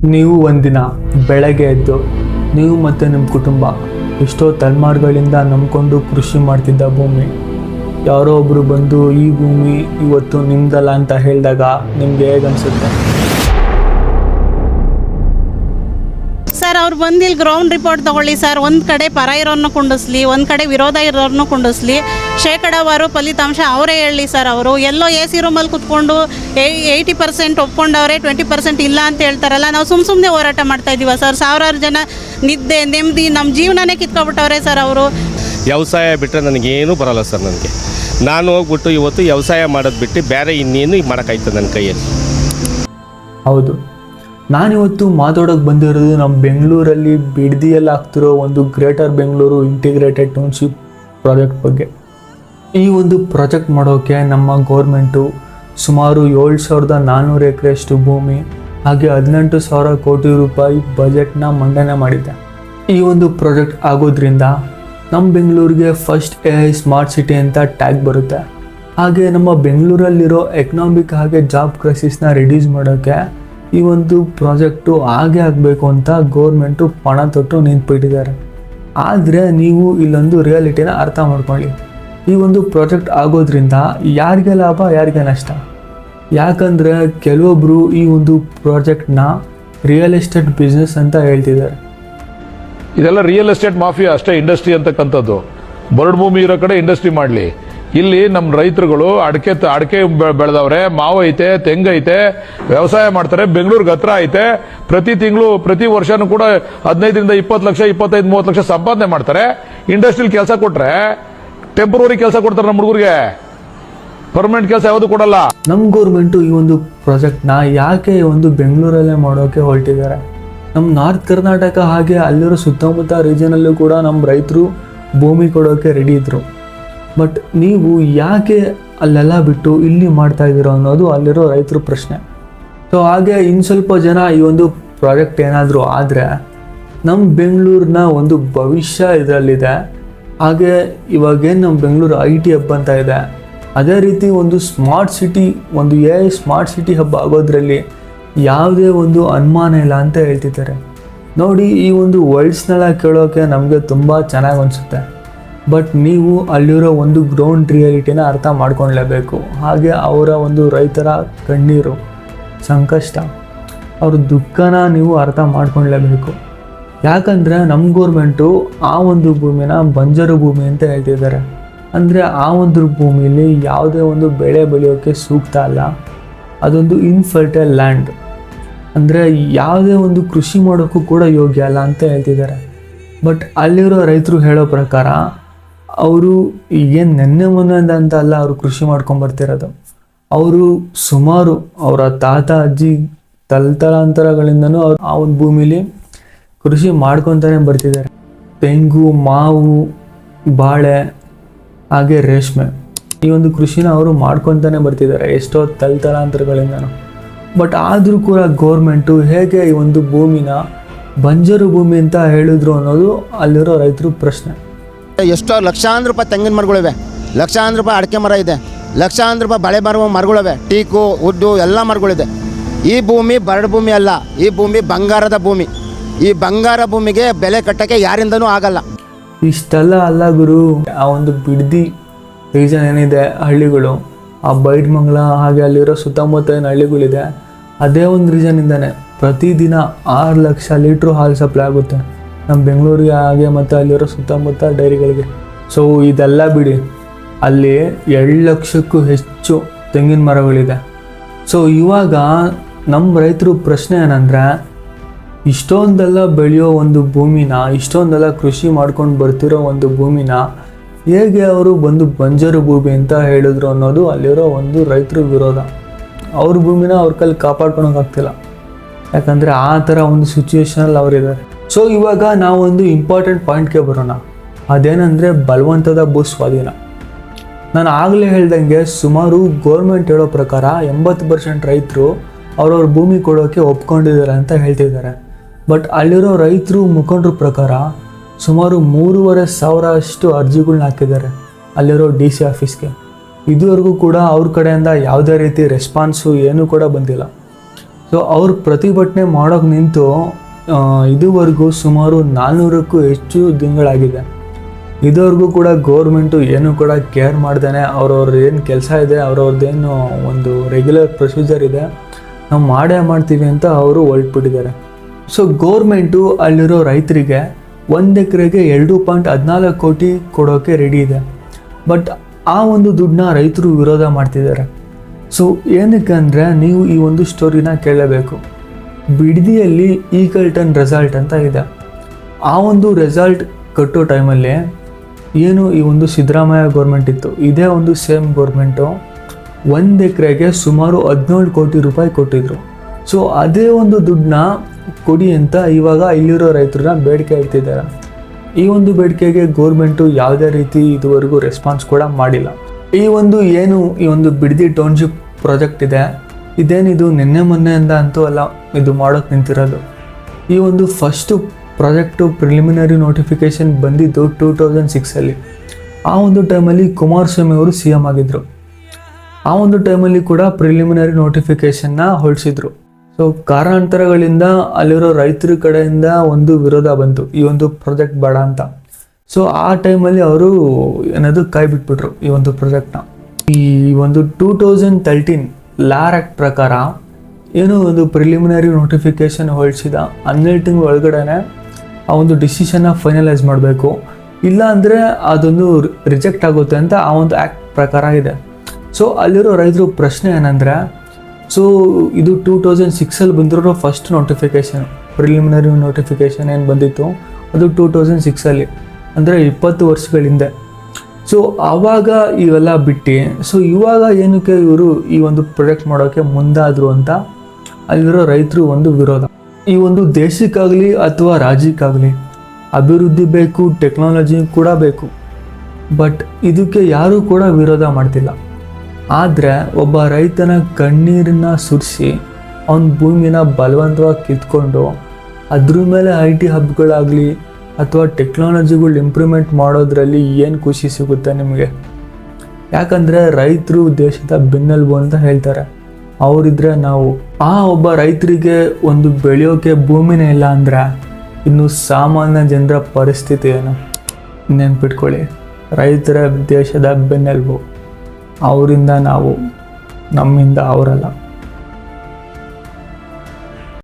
ನೀವು ಒಂದಿನ ಬೆಳಗ್ಗೆ ಎದ್ದು ನೀವು ಮತ್ತು ನಿಮ್ಮ ಕುಟುಂಬ ಎಷ್ಟೋ ತಲೆಮಾರುಗಳಿಂದ ನಂಬ್ಕೊಂಡು ಕೃಷಿ ಮಾಡ್ತಿದ್ದ ಭೂಮಿ ಯಾರೋ ಒಬ್ಬರು ಬಂದು ಈ ಭೂಮಿ ಇವತ್ತು ನಿಮ್ದಲ್ಲ ಅಂತ ಹೇಳಿದಾಗ ನಿಮ್ಗೆ ಹೇಗನ್ಸುತ್ತೆ? ಸರ್ ಅವ್ರು ಬಂದು ಇಲ್ಲಿ ಗ್ರೌಂಡ್ ರಿಪೋರ್ಟ್ ತೊಗೊಳ್ಳಿ ಸರ್. ಒಂದು ಕಡೆ ಪರ ಇರೋರನ್ನ ಕುಂಡಿಸ್ಲಿ, ಒಂದು ಕಡೆ ವಿರೋಧ ಇರೋರನ್ನ ಕುಂಡಿಸ್ಲಿ, ಶೇಕಡಾವಾರು ಫಲಿತಾಂಶ ಅವರೇ ಹೇಳಲಿ ಸರ್. ಅವರು ಎಲ್ಲೋ ಎ ಸಿ ರೂಮಲ್ಲಿ ಕುತ್ಕೊಂಡು 80% ಒಪ್ಕೊಂಡವ್ರೆ, 20% ಇಲ್ಲ ಅಂತ ಹೇಳ್ತಾರಲ್ಲ. ನಾವು ಸುಮ್ಮನೆ ಹೋರಾಟ ಮಾಡ್ತಾ ಇದ್ದೀವ ಸರ್? ಸಾವಿರಾರು ಜನ ನಿದ್ದೆ ನೆಮ್ಮದಿ ನಮ್ಮ ಜೀವನನೇ ಕಿತ್ಕೊಬಿಟ್ಟವ್ರೆ ಸರ್ ಅವರು. ವ್ಯವಸಾಯ ಬಿಟ್ಟರೆ ನನಗೇನು ಬರೋಲ್ಲ ಸರ್. ನಾನು ಹೋಗ್ಬಿಟ್ಟು ಇವತ್ತು ವ್ಯವಸಾಯ ಮಾಡೋದು ಬಿಟ್ಟು ಬೇರೆ ಇನ್ನೇನು ಮಾಡೋಕ್ಕಾಯ್ತದೆ ನನ್ನ ಕೈಯಲ್ಲಿ. ಹೌದು, ನಾನಿವತ್ತು ಮಾತಾಡೋಕೆ ಬಂದಿರೋದು ನಮ್ಮ ಬೆಂಗಳೂರಲ್ಲಿ ಬಿಡದಿಯಲ್ಲಿ ಆಗ್ತಿರೋ ಒಂದು greater Bengaluru integrated township project ಬಗ್ಗೆ. ಈ ಒಂದು ಪ್ರಾಜೆಕ್ಟ್ ಮಾಡೋಕ್ಕೆ ನಮ್ಮ ಗೌರ್ಮೆಂಟು ಸುಮಾರು 7,400 ಎಕರೆಯಷ್ಟು ಭೂಮಿ ಹಾಗೆ 18,000 ಕೋಟಿ ರೂಪಾಯಿ ಬಜೆಟ್ನ ಮಂಡನೆ ಮಾಡಿದೆ. ಈ ಒಂದು ಪ್ರಾಜೆಕ್ಟ್ ಆಗೋದ್ರಿಂದ ನಮ್ಮ ಬೆಂಗಳೂರಿಗೆ ಫಸ್ಟ್ AI ಸ್ಮಾರ್ಟ್ ಸಿಟಿ ಅಂತ ಟ್ಯಾಗ್ ಬರುತ್ತೆ. ಹಾಗೆ ನಮ್ಮ ಬೆಂಗಳೂರಲ್ಲಿರೋ ಎಕನಾಮಿಕ್ ಹಾಗೆ ಜಾಬ್ ಕ್ರೈಸಿಸ್ನ ರಿಡ್ಯೂಸ್ ಮಾಡೋಕ್ಕೆ ಈ ಒಂದು ಪ್ರಾಜೆಕ್ಟು ಹಾಗೆ ಆಗಬೇಕು ಅಂತ ಗೌರ್ಮೆಂಟು ಪಣ ತೊಟ್ಟು ನಿಂತ್ಬಿಟ್ಟಿದ್ದಾರೆ. ಆದರೆ ನೀವು ಇಲ್ಲೊಂದು ರಿಯಾಲಿಟಿನ ಅರ್ಥ ಮಾಡ್ಕೊಳ್ಳಿ. ಈ ಒಂದು ಪ್ರಾಜೆಕ್ಟ್ ಆಗೋದ್ರಿಂದ ಯಾರಿಗೆ ಲಾಭ ಯಾರಿಗೆ ನಷ್ಟ? ಯಾಕಂದರೆ ಕೆಲವೊಬ್ಬರು ಈ ಒಂದು ಪ್ರಾಜೆಕ್ಟ್ನ ರಿಯಲ್ ಎಸ್ಟೇಟ್ ಬಿಸ್ನೆಸ್ ಅಂತ ಹೇಳ್ತಿದ್ದಾರೆ. ಇದೆಲ್ಲ ರಿಯಲ್ ಎಸ್ಟೇಟ್ ಮಾಫಿಯಾ ಅಷ್ಟೇ, ಇಂಡಸ್ಟ್ರಿ ಅಂತಕ್ಕಂಥದ್ದು. ಬರಡು ಭೂಮಿ ಇರೋ ಕಡೆ ಇಂಡಸ್ಟ್ರಿ ಮಾಡಲಿ. ಇಲ್ಲಿ ನಮ್ಮ ರೈತರುಗಳು ಅಡಿಕೆ ಬೆಳೆದವ್ರೆ, ಮಾವು ಐತೆ, ತೆಂಗೈತೆ, ವ್ಯವಸಾಯ ಮಾಡ್ತಾರೆ. ಬೆಂಗಳೂರಿಗೆ ಹತ್ರ ಐತೆ. ಪ್ರತಿ ತಿಂಗಳು ಪ್ರತಿ ವರ್ಷನೂ ಕೂಡ 15ರಿಂದ 20 ಲಕ್ಷ 25-30 ಲಕ್ಷ ಸಂಪಾದನೆ ಮಾಡ್ತಾರೆ. ಇಂಡಸ್ಟ್ರಿಯಲ್ಲಿ ಕೆಲಸ ಕೊಟ್ರೆ ಟೆಂಪರರಿ ಕೆಲಸ ಕೊಡ್ತಾರೆ ನಮ್ಮ ಹುಡುಗರಿಗೆ, ಪರ್ಮನೆಂಟ್ ಕೆಲಸ ಯಾವುದು ಕೊಡಲ್ಲ. ನಮ್ಮ ಗೌರ್ಮೆಂಟು ಈ ಒಂದು ಪ್ರಾಜೆಕ್ಟ್ನ ಯಾಕೆ ಒಂದು ಬೆಂಗಳೂರಲ್ಲೇ ಮಾಡೋಕೆ ಹೊರಟಿದ್ದಾರೆ? ನಮ್ಮ ನಾರ್ತ್ ಕರ್ನಾಟಕ ಹಾಗೆ ಅಲ್ಲಿರೋ ಸುತ್ತಮುತ್ತ ರೀಜನಲ್ಲೂ ಕೂಡ ನಮ್ಮ ರೈತರು ಭೂಮಿ ಕೊಡೋಕೆ ರೆಡಿ ಇದ್ರು. ಬಟ್ ನೀವು ಯಾಕೆ ಅಲ್ಲೆಲ್ಲ ಬಿಟ್ಟು ಇಲ್ಲಿ ಮಾಡ್ತಾ ಇದ್ದೀರೋ ಅನ್ನೋದು ಅಲ್ಲಿರೋ ರೈತರ ಪ್ರಶ್ನೆ. ಸೊ ಹಾಗೆ ಇನ್ನು ಸ್ವಲ್ಪ ಜನ ಈ ಒಂದು ಪ್ರಾಜೆಕ್ಟ್ ಏನಾದರೂ ಆದರೆ ನಮ್ಮ ಬೆಂಗಳೂರಿನ ಒಂದು ಭವಿಷ್ಯ ಇದರಲ್ಲಿದೆ. ಹಾಗೆ ಇವಾಗೇನು ನಮ್ಮ ಬೆಂಗಳೂರು IT ಹಬ್ ಅಂತ ಇದೆ, ಅದೇ ರೀತಿ ಒಂದು ಸ್ಮಾರ್ಟ್ ಸಿಟಿ, ಒಂದು AI ಸ್ಮಾರ್ಟ್ ಸಿಟಿ ಹಬ್ ಆಗೋದ್ರಲ್ಲಿ ಯಾವುದೇ ಒಂದು ಅನುಮಾನ ಇಲ್ಲ ಅಂತ ಹೇಳ್ತಿದ್ದಾರೆ. ನೋಡಿ, ಈ ಒಂದು ವರ್ಡ್ಸ್ನೆಲ್ಲ ಕೇಳೋಕೆ ನಮಗೆ ತುಂಬ ಚೆನ್ನಾಗಿ ಅನಿಸುತ್ತೆ. ಬಟ್ ನೀವು ಅಲ್ಲಿರೋ ಒಂದು ಗ್ರೌಂಡ್ ರಿಯಾಲಿಟಿನ ಅರ್ಥ ಮಾಡ್ಕೊಳ್ಲೇಬೇಕು. ಹಾಗೆ ಅವರ ಒಂದು ರೈತರ ಕಣ್ಣೀರು, ಸಂಕಷ್ಟ, ಅವ್ರ ದುಃಖನ ನೀವು ಅರ್ಥ ಮಾಡ್ಕೊಳ್ಲೇಬೇಕು. ಯಾಕಂದರೆ ನಮ್ಮ ಗೌರ್ಮೆಂಟು ಆ ಒಂದು ಭೂಮಿನ ಬಂಜರು ಭೂಮಿ ಅಂತ ಹೇಳ್ತಿದ್ದಾರೆ. ಅಂದರೆ ಆ ಒಂದು ಭೂಮಿಲಿ ಯಾವುದೇ ಒಂದು ಬೆಳೆ ಬೆಳೆಯೋಕ್ಕೆ ಸೂಕ್ತ ಅಲ್ಲ, ಅದೊಂದು ಇನ್ಫರ್ಟೈಲ್ ಲ್ಯಾಂಡ್. ಅಂದರೆ ಯಾವುದೇ ಒಂದು ಕೃಷಿ ಮಾಡೋಕ್ಕೂ ಕೂಡ ಯೋಗ್ಯ ಅಲ್ಲ ಅಂತ ಹೇಳ್ತಿದ್ದಾರೆ. ಬಟ್ ಅಲ್ಲಿರೋ ರೈತರು ಹೇಳೋ ಪ್ರಕಾರ ಅವರು ಏನು ನೆನ್ನೆ ಮೊನ್ನೆ ಅಂತ ಅಲ್ಲ ಅವರು ಕೃಷಿ ಮಾಡ್ಕೊಂಬರ್ತಿರೋದು. ಅವರು ಸುಮಾರು ಅವರ ತಾತ ಅಜ್ಜಿ ತಲಾಂತರಗಳಿಂದನೂ ಅವ್ರು ಆ ಒಂದು ಭೂಮಿಲಿ ಕೃಷಿ ಮಾಡ್ಕೊತಾನೆ ಬರ್ತಿದ್ದಾರೆ. ತೆಂಗು, ಮಾವು, ಬಾಳೆ ಹಾಗೆ ರೇಷ್ಮೆ, ಈ ಒಂದು ಕೃಷಿನ ಅವರು ಮಾಡ್ಕೊತಾನೆ ಬರ್ತಿದ್ದಾರೆ ಎಷ್ಟೋ ತಲಾಂತರಗಳಿಂದನೂ. ಬಟ್ ಆದರೂ ಕೂಡ ಗೌರ್ಮೆಂಟು ಹೇಗೆ ಈ ಒಂದು ಭೂಮಿನ ಬಂಜರು ಭೂಮಿ ಅಂತ ಹೇಳಿದ್ರು ಅನ್ನೋದು ಅಲ್ಲಿರೋ ರೈತರು ಪ್ರಶ್ನೆ. ಎಷ್ಟೋ ಲಕ್ಷಾಂತರ ರೂಪಾಯಿ ತೆಂಗಿನ ಮರಗಳಿವೆ, ಲಕ್ಷಾಂತರ ರೂಪಾಯಿ ಅಡಿಕೆ ಮರ ಇದೆ, ಲಕ್ಷಾಂತರ ರೂಪಾಯಿ ಬಳೆ ಬರುವ ಮರಗಳಿವೆ, ಟೀಕು, ಉದ್ದು ಎಲ್ಲ ಮರಗಳಿದೆ. ಈ ಭೂಮಿ ಬರಡು ಭೂಮಿ ಅಲ್ಲ, ಈ ಭೂಮಿ ಬಂಗಾರದ ಭೂಮಿ. ಈ ಬಂಗಾರ ಭೂಮಿಗೆ ಬೆಲೆ ಕಟ್ಟೋಕ್ಕೆ ಯಾರಿಂದನೂ ಆಗಲ್ಲ. ಇಷ್ಟೆಲ್ಲ ಅಲ್ಲ ಗುರು, ಆ ಒಂದು ಬಿಡದಿ ರೀಜನ್ ಏನಿದೆ ಹಳ್ಳಿಗಳು, ಆ ಬೈಡ್ಮಂಗ್ಲ ಹಾಗೆ ಅಲ್ಲಿರೋ ಸುತ್ತಮುತ್ತ ಏನು ಹಳ್ಳಿಗಳಿದೆ, ಅದೇ ಒಂದು ರೀಸನಿಂದಾನೆ ಪ್ರತಿದಿನ 6 ಲಕ್ಷ ಲೀಟ್ರು ಹಾಲು ಸಪ್ಲೈ ಆಗುತ್ತೆ ನಮ್ಮ ಬೆಂಗಳೂರಿಗೆ ಹಾಗೆ ಮತ್ತು ಅಲ್ಲಿರೋ ಸುತ್ತಮುತ್ತ ಡೈರಿಗಳಿಗೆ. ಸೊ ಇದೆಲ್ಲ ಬಿಡಿ, ಅಲ್ಲಿ 2 ಲಕ್ಷಕ್ಕೂ ಹೆಚ್ಚು ತೆಂಗಿನ ಮರಗಳಿದೆ. ಸೊ ಇವಾಗ ನಮ್ಮ ರೈತರು ಪ್ರಶ್ನೆ ಏನಂದರೆ, ಇಷ್ಟೊಂದೆಲ್ಲ ಬೆಳೆಯೋ ಒಂದು ಭೂಮಿನ, ಇಷ್ಟೊಂದೆಲ್ಲ ಕೃಷಿ ಮಾಡ್ಕೊಂಡು ಬರ್ತಿರೋ ಒಂದು ಭೂಮಿನ ಹೇಗೆ ಅವರು ಬಂದು ಬಂಜರು ಭೂಮಿ ಅಂತ ಹೇಳಿದ್ರು ಅನ್ನೋದು ಅಲ್ಲಿರೋ ಒಂದು ರೈತರ ವಿರೋಧ. ಅವ್ರ ಭೂಮಿನ ಅವ್ರ ಕೈಲಿ ಕಾಪಾಡ್ಕೊಳೋಕ್ಕಾಗ್ತಿಲ್ಲ, ಯಾಕಂದರೆ ಆ ಥರ ಒಂದು ಸಿಚುವೇಶನಲ್ಲಿ ಅವರಿದ್ದಾರೆ. ಸೊ ಇವಾಗ ನಾವೊಂದು ಇಂಪಾರ್ಟೆಂಟ್ ಪಾಯಿಂಟ್ಗೆ ಬರೋಣ. ಅದೇನೆಂದರೆ ಬಲವಂತದ ಭೂ ಸ್ವಾಧೀನ. ನಾನು ಆಗಲೇ ಹೇಳ್ದಂಗೆ ಸುಮಾರು ಗೌರ್ಮೆಂಟ್ ಹೇಳೋ ಪ್ರಕಾರ 80% ರೈತರು ಅವ್ರವ್ರ ಭೂಮಿ ಕೊಡೋಕ್ಕೆ ಒಪ್ಕೊಂಡಿದ್ದಾರೆ ಅಂತ ಹೇಳ್ತಿದ್ದಾರೆ. ಬಟ್ ಅಲ್ಲಿರೋ ರೈತರು ಮುಖಂಡರ ಪ್ರಕಾರ ಸುಮಾರು 3,500 ಅರ್ಜಿಗಳನ್ನ ಹಾಕಿದ್ದಾರೆ ಅಲ್ಲಿರೋ DC ಆಫೀಸ್ಗೆ. ಇದುವರೆಗೂ ಕೂಡ ಅವ್ರ ಕಡೆಯಿಂದ ಯಾವುದೇ ರೀತಿ ರೆಸ್ಪಾನ್ಸು ಏನೂ ಕೂಡ ಬಂದಿಲ್ಲ. ಸೊ ಅವ್ರು ಪ್ರತಿಭಟನೆ ಮಾಡೋಕೆ ನಿಂತು ಇದುವರೆಗೂ ಸುಮಾರು 400ಕ್ಕೂ ಹೆಚ್ಚು ದಿನಗಳಾಗಿದೆ. ಇದುವರೆಗೂ ಕೂಡ ಗೌರ್ಮೆಂಟು ಏನೂ ಕೂಡ ಕೇರ್ ಮಾಡ್ದೇ ಅವ್ರವ್ರ ಏನು ಕೆಲಸ ಇದೆ, ಅವ್ರವ್ರದ್ದೇನು ಒಂದು ರೆಗ್ಯುಲರ್ ಪ್ರೊಸೀಜರ್ ಇದೆ, ನಾವು ಮಾಡೇ ಮಾಡ್ತೀವಿ ಅಂತ ಅವರು ಹೊರಟ್ಬಿಟ್ಟಿದ್ದಾರೆ. ಸೊ ಗೌರ್ಮೆಂಟು ಅಲ್ಲಿರೋ ರೈತರಿಗೆ 1 ಎಕರೆಗೆ 2.14 ಕೋಟಿ ಕೊಡೋಕ್ಕೆ ರೆಡಿ ಇದೆ. ಬಟ್ ಆ ಒಂದು ದುಡ್ಡನ್ನ ರೈತರು ವಿರೋಧ ಮಾಡ್ತಿದ್ದಾರೆ. ಸೊ ಏನಕ್ಕೆ ಅಂದರೆ, ನೀವು ಈ ಒಂದು ಸ್ಟೋರಿನ ಕೇಳಬೇಕು. ಬಿಡದಿಯಲ್ಲಿ ಈಗಲ್ಟನ್ ರೆಸಾರ್ಟ್ ಅಂತ ಇದೆ. ಆ ಒಂದು ರೆಸಾರ್ಟ್ ಕಟ್ಟೋ ಟೈಮಲ್ಲಿ ಏನು ಈ ಒಂದು ಸಿದ್ದರಾಮಯ್ಯ ಗೌರ್ಮೆಂಟ್ ಇತ್ತು, ಇದೇ ಒಂದು ಸೇಮ್ ಗೌರ್ಮೆಂಟು 1 ಎಕರೆಗೆ ಸುಮಾರು 17 ಕೋಟಿ ರೂಪಾಯಿ ಕೊಟ್ಟಿದ್ರು. ಸೊ ಅದೇ ಒಂದು ದುಡ್ಡನ್ನ ಕೊಡಿ ಅಂತ ಇವಾಗ ಇಲ್ಲಿರೋ ರೈತರನ್ನ ಬೇಡಿಕೆ ಇಡ್ತಿದ್ದಾರೆ. ಈ ಒಂದು ಬೇಡಿಕೆಗೆ ಗೌರ್ಮೆಂಟು ಯಾವುದೇ ರೀತಿ ಇದುವರೆಗೂ ರೆಸ್ಪಾನ್ಸ್ ಕೂಡ ಮಾಡಿಲ್ಲ. ಈ ಒಂದು ಬಿಡದಿ ಟೌನ್ಶಿಪ್ ಪ್ರಾಜೆಕ್ಟ್ ಇದೆ, ಇದೇನಿದು ನಿನ್ನೆ ಮೊನ್ನೆಯಿಂದ ಅಂತೂ ಅಲ್ಲ ಇದು ಮಾಡೋಕ್ಕೆ ನಿಂತಿರೋದು. ಈ ಒಂದು ಫಸ್ಟು ಪ್ರಾಜೆಕ್ಟು ಪ್ರಿಲಿಮಿನರಿ ನೋಟಿಫಿಕೇಷನ್ ಬಂದಿದ್ದು 2006ಅಲ್ಲಿ. ಆ ಒಂದು ಟೈಮಲ್ಲಿ ಕುಮಾರಸ್ವಾಮಿ ಅವರು CM ಆಗಿದ್ದರು. ಆ ಒಂದು ಟೈಮಲ್ಲಿ ಕೂಡ ಪ್ರಿಲಿಮಿನರಿ ನೋಟಿಫಿಕೇಷನ್ನ ಹೊರಡಿಸಿದ್ರು. ಸೊ ಕಾರಣಾಂತರಗಳಿಂದ ಅಲ್ಲಿರೋ ರೈತರ ಕಡೆಯಿಂದ ಒಂದು ವಿರೋಧ ಬಂತು, ಈ ಒಂದು ಪ್ರಾಜೆಕ್ಟ್ ಬೇಡ ಅಂತ. ಸೊ ಆ ಟೈಮಲ್ಲಿ ಅವರು ಏನಾದರೂ ಕೈ ಬಿಟ್ಬಿಟ್ರು ಈ ಒಂದು ಪ್ರಾಜೆಕ್ಟ್ನ. ಈ ಒಂದು 2013 ಲಾರ್ ಆ್ಯಕ್ಟ್ ಪ್ರಕಾರ ಏನು ಒಂದು ಪ್ರಿಲಿಮಿನರಿ ನೋಟಿಫಿಕೇಷನ್ ಹೊರಡಿಸಿದ 12 ತಿಂಗಳ ಒಳಗಡೆ ಆ ಒಂದು ಡಿಸಿಷನ್ನ ಫೈನಲೈಸ್ ಮಾಡಬೇಕು, ಇಲ್ಲ ಅಂದರೆ ಅದೊಂದು ರಿಜೆಕ್ಟ್ ಆಗುತ್ತೆ ಅಂತ ಆ ಒಂದು ಆ್ಯಕ್ಟ್ ಪ್ರಕಾರ ಇದೆ. ಸೊ ಅಲ್ಲಿರೋ ರೈತರು ಪ್ರಶ್ನೆ ಏನಂದರೆ, ಸೊ ಇದು 2006ಅಲ್ಲಿ ಬಂದಿರೋ ಫಸ್ಟ್ ನೋಟಿಫಿಕೇಷನ್, ಪ್ರಿಲಿಮಿನರಿ ನೋಟಿಫಿಕೇಷನ್ ಏನು ಬಂದಿತ್ತು ಅದು 2006ಅಲ್ಲಿ, ಅಂದರೆ 20 ವರ್ಷಗಳ ಹಿಂದೆ. ಸೊ ಆವಾಗ ಇವೆಲ್ಲ ಬಿಟ್ಟು ಸೊ ಇವಾಗ ಏನಕ್ಕೆ ಇವರು ಈ ಒಂದು ಪ್ರಾಜೆಕ್ಟ್ ಮಾಡೋಕ್ಕೆ ಮುಂದಾದರು ಅಂತ ಅಲ್ಲಿರೋ ರೈತರು ಒಂದು ವಿರೋಧ. ಈ ಒಂದು ದೇಶಕ್ಕಾಗಲಿ ಅಥವಾ ರಾಜ್ಯಕ್ಕಾಗಲಿ ಅಭಿವೃದ್ಧಿ ಬೇಕು, ಟೆಕ್ನಾಲಜಿ ಕೂಡ ಬೇಕು, ಬಟ್ ಇದಕ್ಕೆ ಯಾರೂ ಕೂಡ ವಿರೋಧ ಮಾಡ್ತಿಲ್ಲ. ಆದರೆ ಒಬ್ಬ ರೈತನ ಕಣ್ಣೀರನ್ನ ಸುರಿಸಿ ಅವನ ಭೂಮಿನ ಬಲವಂತವಾಗಿ ಕಿತ್ಕೊಂಡು ಅದ್ರ ಮೇಲೆ IT ಹಬ್ಗಳಾಗಲಿ ಅಥವಾ ಟೆಕ್ನಾಲಜಿಗಳು ಇಂಪ್ರೂವ್ಮೆಂಟ್ ಮಾಡೋದ್ರಲ್ಲಿ ಏನು ಖುಷಿ ಸಿಗುತ್ತೆ ನಿಮಗೆ? ಯಾಕಂದರೆ ರೈತರು ದೇಶದ ಬೆನ್ನೆಲುಬು ಅಂತ ಹೇಳ್ತಾರೆ. ಅವರಿದ್ರೆ ನಾವು. ಆ ಒಬ್ಬ ರೈತರಿಗೆ ಒಂದು ಬೆಳೆಯೋಕೆ ಭೂಮಿನೇ ಇಲ್ಲ ಅಂದರೆ ಇನ್ನು ಸಾಮಾನ್ಯ ಜನರ ಪರಿಸ್ಥಿತಿ ಏನು? ನೆನ್ಪಿಟ್ಕೊಳ್ಳಿ, ರೈತರ ದೇಶದ ಬೆನ್ನೆಲುಬು. ಅವರಿಂದ ನಾವು, ನಮ್ಮಿಂದ ಅವರಲ್ಲ.